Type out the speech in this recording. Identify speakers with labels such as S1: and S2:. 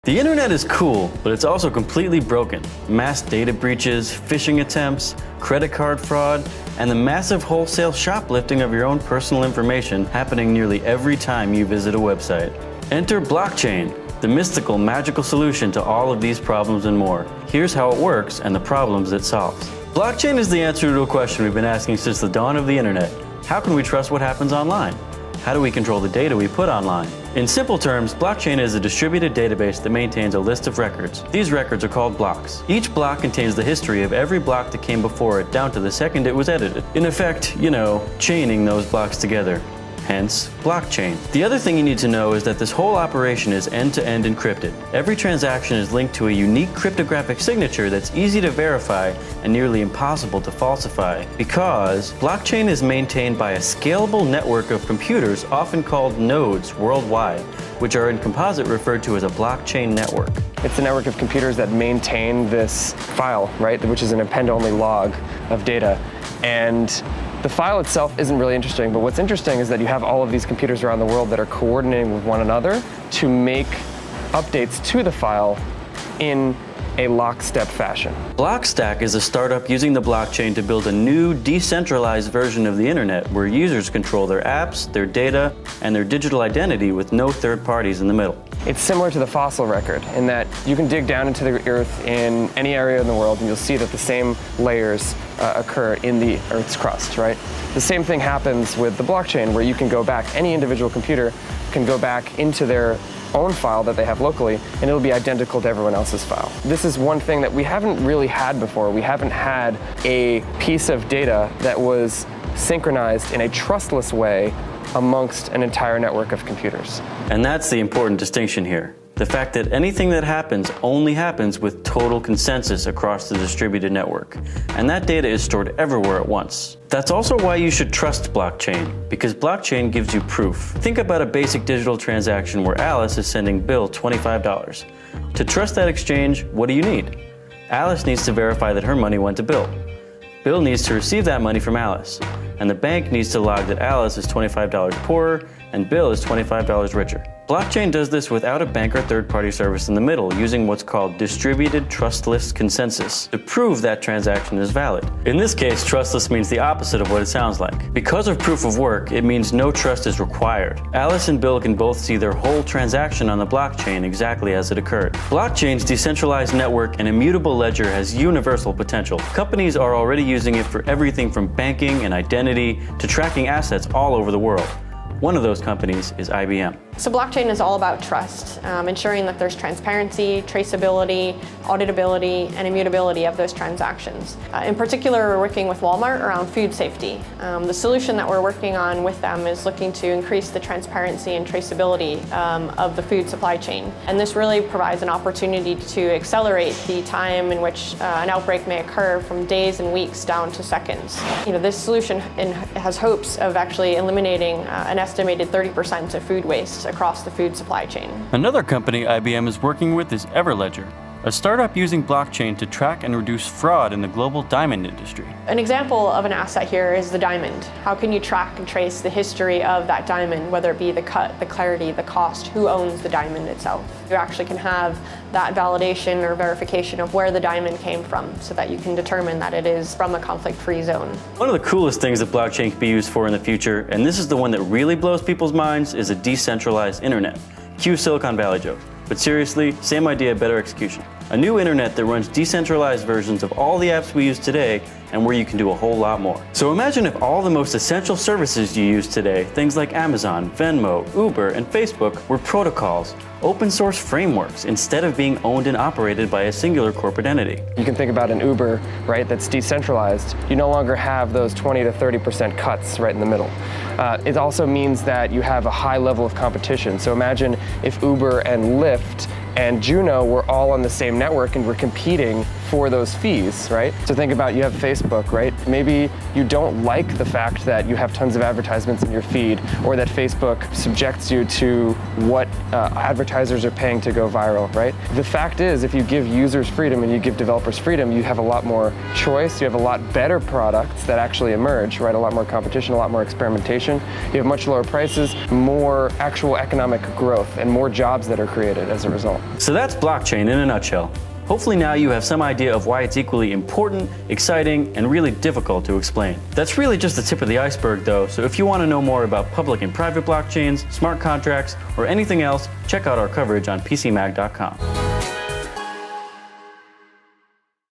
S1: The internet is cool, but it's also completely broken. Mass data breaches, phishing attempts, credit card fraud, and the massive wholesale shoplifting of your own personal information happening nearly every time you visit a website. Enter blockchain, the mystical, magical solution to all of these problems and more. Here's how it works and the problems it solves. Blockchain is the answer to a question we've been asking since the dawn of the internet. How can we trust what happens online? How do we control the data we put online? In simple terms, blockchain is a distributed database that maintains a list of records. These records are called blocks. Each block contains the history of every block that came before it down to the second it was edited. In effect, chaining those blocks together. Hence, blockchain. The other thing you need to know is that this whole operation is end-to-end encrypted. Every transaction is linked to a unique cryptographic signature that's easy to verify and nearly impossible to falsify, because blockchain is maintained by a scalable network of computers, often called nodes worldwide, which are in composite referred to as a blockchain network.
S2: It's a network of computers that maintain this file, right, which is an append-only log of data. And the file itself isn't really interesting, but what's interesting is that you have all of these computers around the world that are coordinating with one another to make updates to the file in a lockstep fashion.
S1: Blockstack is a startup using the blockchain to build a new, decentralized version of the internet where users control their apps, their data, and their digital identity with no third parties in the middle.
S2: It's similar to the fossil record in that you can dig down into the earth in any area in the world and you'll see that the same layers occur in the Earth's crust, right? The same thing happens with the blockchain, where you can go back, any individual computer can go back into their own file that they have locally, and it'll be identical to everyone else's file. This is one thing that we haven't really had before. We haven't had a piece of data that was synchronized in a trustless way amongst an entire network of computers.
S1: And that's the important distinction here. The fact that anything that happens only happens with total consensus across the distributed network. And that data is stored everywhere at once. That's also why you should trust blockchain, because blockchain gives you proof. Think about a basic digital transaction where Alice is sending Bill $25. To trust that exchange, what do you need? Alice needs to verify that her money went to Bill. Bill needs to receive that money from Alice. And the bank needs to log that Alice is $25 poorer and Bill is $25 richer. Blockchain does this without a bank or third-party service in the middle, using what's called distributed trustless consensus to prove that transaction is valid. In this case, trustless means the opposite of what it sounds like. Because of proof of work, it means no trust is required. Alice and Bill can both see their whole transaction on the blockchain exactly as it occurred. Blockchain's decentralized network and immutable ledger has universal potential. Companies are already using it for everything from banking and identity to tracking assets all over the world. One of those companies is IBM.
S3: So blockchain is all about trust, ensuring that there's transparency, traceability, auditability, and immutability of those transactions. In particular, we're working with Walmart around food safety. The solution that we're working on with them is looking to increase the transparency and traceability of the food supply chain. And this really provides an opportunity to accelerate the time in which an outbreak may occur from days and weeks down to seconds. This solution has hopes of actually eliminating an estimated 30% of food waste across the food supply chain.
S1: Another company IBM is working with is Everledger, a startup using blockchain to track and reduce fraud in the global diamond industry.
S3: An example of an asset here is the diamond. How can you track and trace the history of that diamond, whether it be the cut, the clarity, the cost, who owns the diamond itself? You actually can have that validation or verification of where the diamond came from so that you can determine that it is from a conflict-free zone.
S1: One of the coolest things that blockchain can be used for in the future, and this is the one that really blows people's minds, is a decentralized internet. Cue Silicon Valley joke. But seriously, same idea, better execution. A new internet that runs decentralized versions of all the apps we use today and where you can do a whole lot more. So imagine if all the most essential services you use today, things like Amazon, Venmo, Uber, and Facebook, were protocols, open source frameworks, instead of being owned and operated by a singular corporate entity.
S2: You can think about an Uber, right, that's decentralized. You no longer have those 20 to 30% cuts right in the middle. It also means that you have a high level of competition. So imagine if Uber and Lyft and Juno were all on the same network and were competing for those fees, right? So think about, you have Facebook, right? Maybe you don't like the fact that you have tons of advertisements in your feed, or that Facebook subjects you to what advertisers are paying to go viral, right? The fact is, if you give users freedom and you give developers freedom, you have a lot more choice, you have a lot better products that actually emerge, right? A lot more competition, a lot more experimentation. You have much lower prices, more actual economic growth, and more jobs that are created as a result.
S1: So that's blockchain in a nutshell. Hopefully now you have some idea of why it's equally important, exciting, and really difficult to explain. That's really just the tip of the iceberg though, so if you want to know more about public and private blockchains, smart contracts, or anything else, check out our coverage on PCMag.com.